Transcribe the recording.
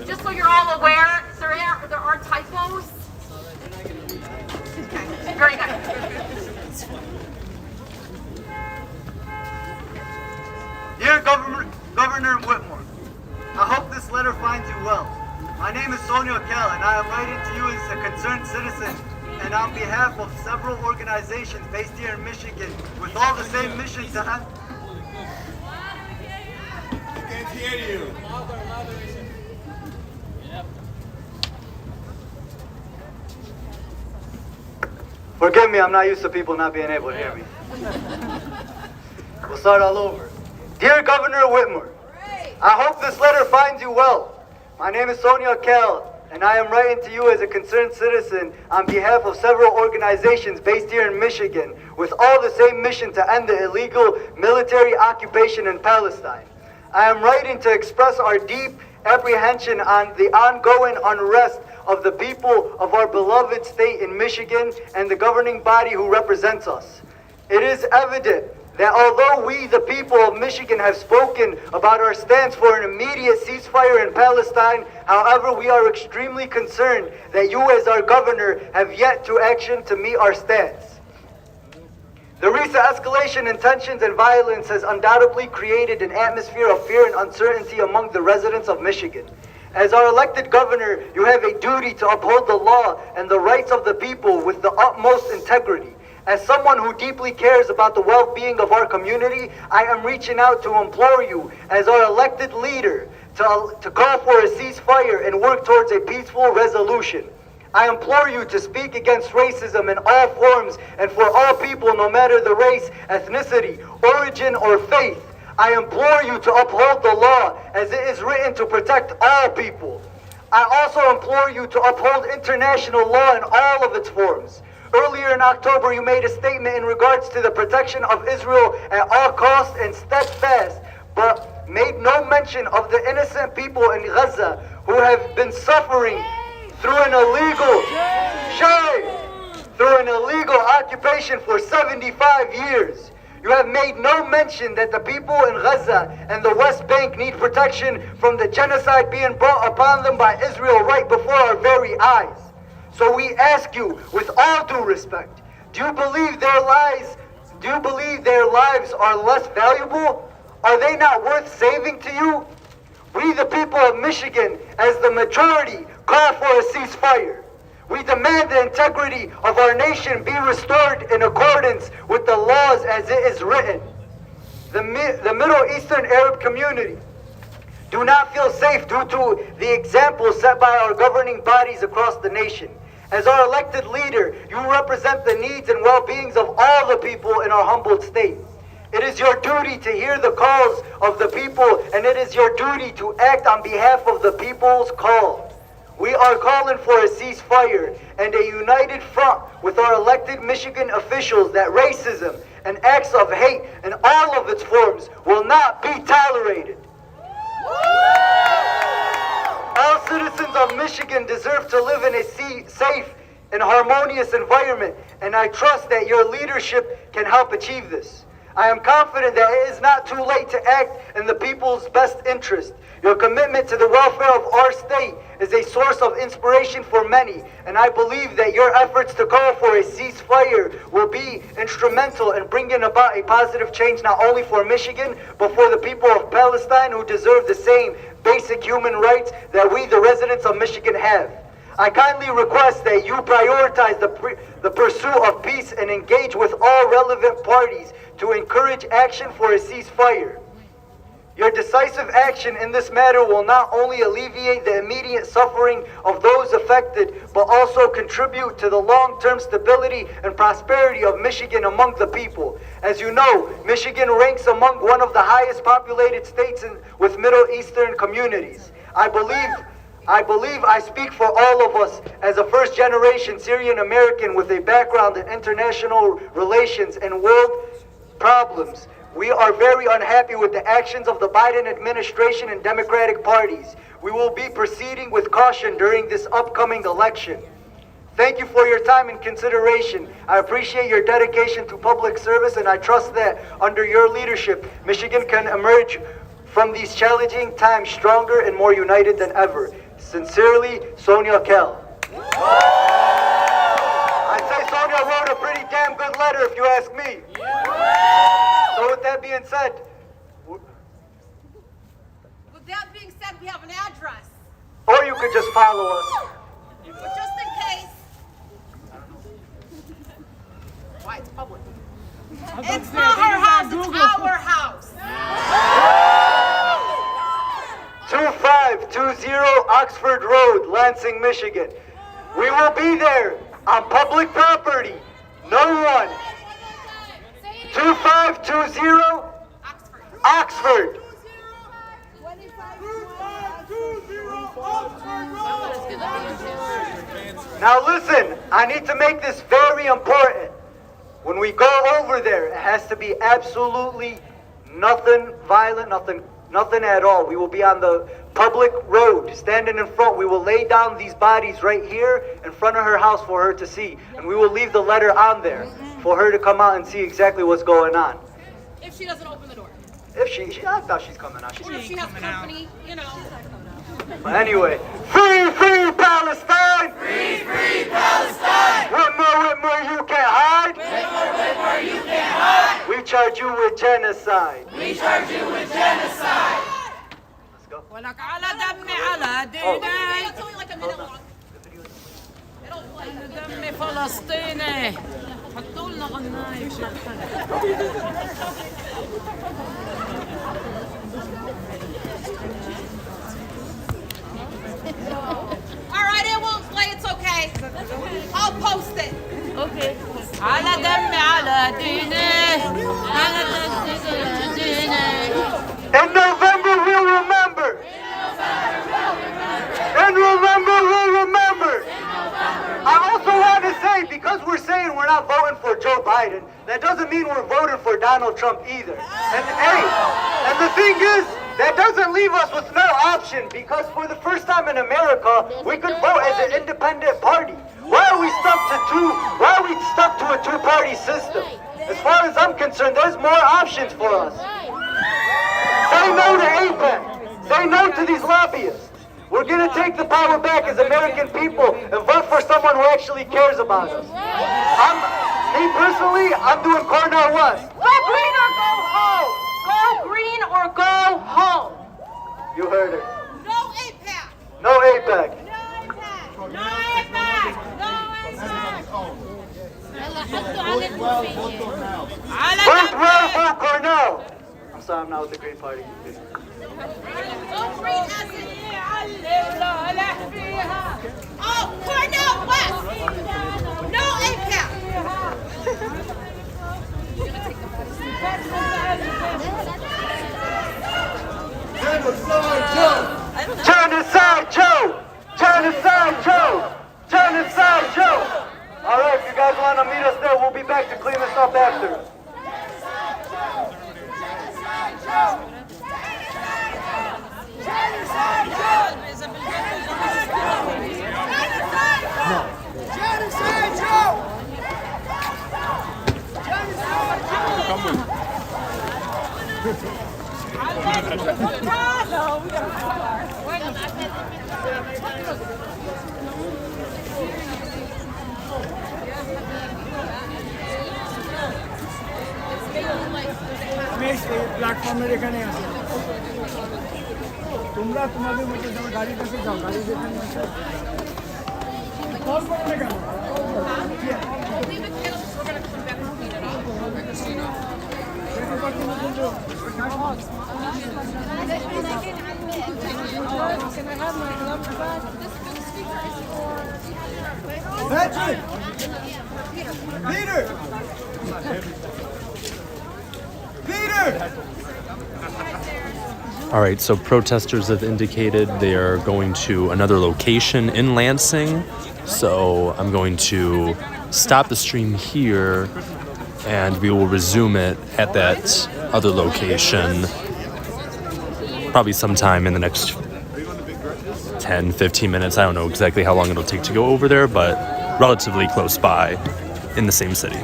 Just so you're all aware, there are typos. Okay, very good. Dear Governor Whitmore, I hope this letter finds you well. My name is Sonia Kell, and I am writing to you as a concerned citizen and on behalf of several organizations based here in Michigan with all the same mission to end. I can't hear you. Forgive me, I'm not used to people not being able to hear me. We'll start all over. Dear Governor Whitmore, I hope this letter finds you well. My name is Sonia Kell, and I am writing to you as a concerned citizen on behalf of several organizations based here in Michigan with all the same mission to end the illegal military occupation in Palestine. I am writing to express our deep apprehension on the ongoing unrest of the people of our beloved state in Michigan and the governing body who represents us. It is evident that although we, the people of Michigan, have spoken about our stance for an immediate ceasefire in Palestine, however, we are extremely concerned that you as our governor have yet to action to meet our stance. The recent escalation in tensions and violence has undoubtedly created an atmosphere of fear and uncertainty among the residents of Michigan. As our elected governor, you have a duty to uphold the law and the rights of the people with the utmost integrity. As someone who deeply cares about the well-being of our community, I am reaching out to implore you, as our elected leader, to call for a ceasefire and work towards a peaceful resolution. I implore you to speak against racism in all forms and for all people, no matter the race, ethnicity, origin, or faith. I implore you to uphold the law as it is written to protect all people. I also implore you to uphold international law in all of its forms. Earlier in October, you made a statement in regards to the protection of Israel at all costs and steadfast, but made no mention of the innocent people in Gaza who have been suffering through an illegal occupation for 75 years. You have made no mention that the people in Gaza and the West Bank need protection from the genocide being brought upon them by Israel right before our very eyes. So we ask you, with all due respect, do you believe their lives are less valuable? Are they not worth saving to you? We, the people of Michigan, as the majority, call for a ceasefire. We demand the integrity of our nation be restored in accordance with the laws as it is written. The Middle Eastern Arab community do not feel safe due to the example set by our governing bodies across the nation. As our elected leader, you represent the needs and well-beings of all the people in our humbled state. It is your duty to hear the calls of the people, and it is your duty to act on behalf of the people's call. We are calling for a ceasefire and a united front with our elected Michigan officials that racism and acts of hate in all of its forms will not be tolerated. All citizens of Michigan deserve to live in a safe and harmonious environment, and I trust that your leadership can help achieve this. I am confident that it is not too late to act in the people's best interest. Your commitment to the welfare of our state is a source of inspiration for many, and I believe that your efforts to call for a ceasefire will be instrumental in bringing about a positive change not only for Michigan, but for the people of Palestine who deserve the same basic human rights that we, the residents of Michigan, have. I kindly request that you prioritize the pursuit of peace and engage with all relevant parties to encourage action for a ceasefire. Your decisive action in this matter will not only alleviate the immediate suffering of those affected, but also contribute to the long-term stability and prosperity of Michigan among the people. As you know, Michigan ranks among one of the highest populated states with Middle Eastern communities. I believe I speak for all of us as a first-generation Syrian American with a background in international relations and world problems. We are very unhappy with the actions of the Biden administration and Democratic parties. We will be proceeding with caution during this upcoming election. Thank you for your time and consideration. I appreciate your dedication to public service, and I trust that under your leadership, Michigan can emerge from these challenging times stronger and more united than ever. Sincerely, Sonia Kell. I'd say Sonia wrote a pretty damn good letter if you ask me. So with that being said, With that being said, we have an address. or you could just follow us. But just in case. Why? It's public. It's not her house, it's our house. 2520 Oxford Road, Lansing, Michigan. We will be there on public property. No one. 2520 Oxford. Now listen, I need to make this very important. When we go over there, it has to be absolutely nothing violent, nothing at all. We will be on the public road, standing in front. We will lay down these bodies right here in front of her house for her to see. And we will leave the letter on there for her to come out and see exactly what's going on. If she doesn't open the door. If I thought she's coming out. Or if she has company, you know. But anyway, free Palestine! Free Palestine! Whitmer, you can't hide! Whitmer, you can't hide! We charge you with genocide! Let's go. ولك على دمي على It's ديني only like a minute long. It'll play. دمي فلسطيني حطوا لنا غناية All right, it won't play. It's okay. I'll post it. على دمي على ديني على دمي على ديني In November we'll remember! In November we'll remember! I also want to say, because we're saying we're not voting for Joe Biden, that doesn't mean we're voting for Donald Trump either. And hey, and the thing is, that doesn't leave us with no option, because for the first time in America, we could vote as an independent party. Why are we stuck to a two-party system? As far as I'm concerned, there's more options for us. Say no to AIPAC. Say no to these lobbyists. We're going to take the power back as American people and vote for someone who actually cares about us. Me personally, I'm doing Cornell West. Go green or go home. Go green or go home. You heard her. No APAC. No AIPAC. No APAC. No على Vote well for Cornell. I'm sorry, I'm not with the Green Party. Go green as in. Oh, Cornell West. No APAC. Genocide Joe! Genocide Joe! Genocide Joe! Alright, if you guys want to meet us there, we'll be back to clean this up after. প্ল্যাটফর্মের এখানে আছে তোমরা তোমাদের মধ্যে যাও গাড়ির কাছে যাও গাড়ি যেখানে আছে কল করো না কেন Patrick! Peter! Peter! All right, so protesters have indicated they are going to another location in Lansing. So I'm going to stop the stream here and we will resume it at that other location probably sometime in the next 10, 15 minutes. I don't know exactly how long it'll take to go over there, but relatively close by in the same city.